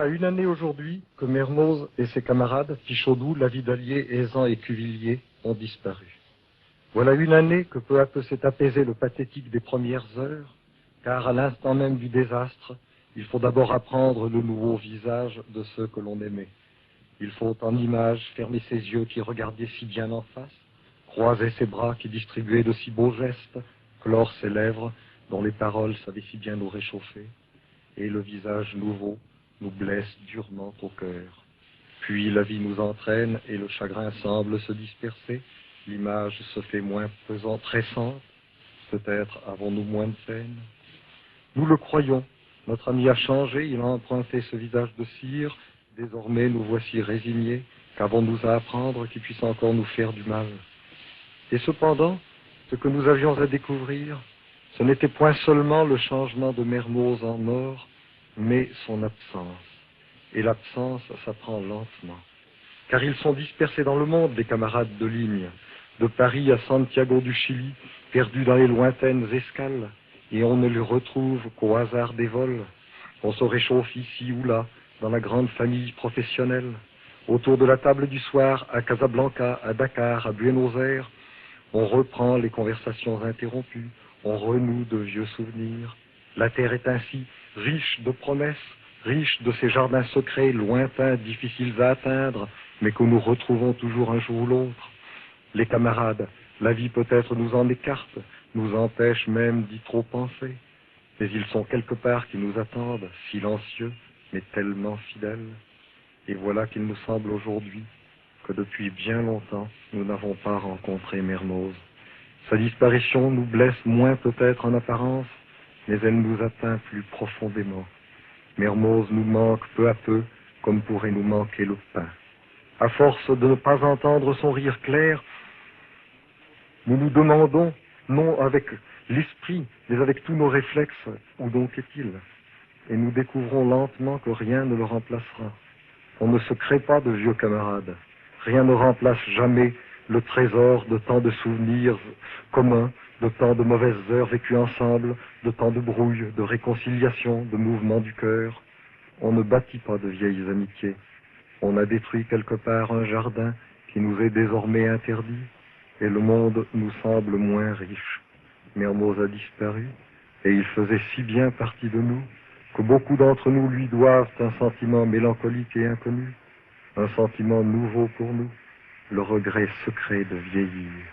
une année aujourd'hui que Mermoz et ses camarades, Fichaudou, Lavidalier, Aizan et Cuvillier, ont disparu. Voilà une année que peu à peu s'est apaisé le pathétique des premières heures, car à l'instant même du désastre, il faut d'abord apprendre le nouveau visage de ceux que l'on aimait. Il faut en images fermer ses yeux qui regardaient si bien en face, croiser ses bras qui distribuaient de si beaux gestes, clore ses lèvres dont les paroles savaient si bien nous réchauffer, et le visage nouveau nous blesse durement au cœur. Puis la vie nous entraîne et le chagrin semble se disperser, l'image se fait moins pesante, pressante, peut-être avons-nous moins de peine. Nous le croyons, notre ami a changé, il a emprunté ce visage de cire, désormais nous voici résignés, qu'avons-nous à apprendre qui puisse encore nous faire du mal? Et cependant, ce que nous avions à découvrir, ce n'était point seulement le changement de Mermoz en mort, mais son absence. Et l'absence s'apprend lentement. Car ils sont dispersés dans le monde, les camarades de ligne, de Paris à Santiago du Chili, perdus dans les lointaines escales, et on ne les retrouve qu'au hasard des vols. On se réchauffe ici ou là, dans la grande famille professionnelle, autour de la table du soir, à Casablanca, à Dakar, à Buenos Aires. On reprend les conversations interrompues, on renoue de vieux souvenirs. La terre est ainsi riche de promesses, riche de ces jardins secrets, lointains, difficiles à atteindre, mais que nous retrouvons toujours un jour ou l'autre. Les camarades, la vie peut-être nous en écarte, nous empêche même d'y trop penser, mais ils sont quelque part qui nous attendent, silencieux, mais tellement fidèles. Et voilà qu'il nous semble aujourd'hui que depuis bien longtemps, nous n'avons pas rencontré Mermoz. Sa disparition nous blesse moins peut-être en apparence, mais elle nous atteint plus profondément. Mermoz nous manque peu à peu, comme pourrait nous manquer le pain. À force de ne pas entendre son rire clair, nous nous demandons, non avec l'esprit, mais avec tous nos réflexes, où donc est-il? Et nous découvrons lentement que rien ne le remplacera. On ne se crée pas de vieux camarades. Rien ne remplace jamais le trésor de tant de souvenirs communs, de tant de mauvaises heures vécues ensemble, de tant de brouilles, de réconciliation, de mouvements du cœur. On ne bâtit pas de vieilles amitiés. On a détruit quelque part un jardin qui nous est désormais interdit, et le monde nous semble moins riche. Mermoz a disparu, et il faisait si bien partie de nous, que beaucoup d'entre nous lui doivent un sentiment mélancolique et inconnu, un sentiment nouveau pour nous, le regret secret de vieillir.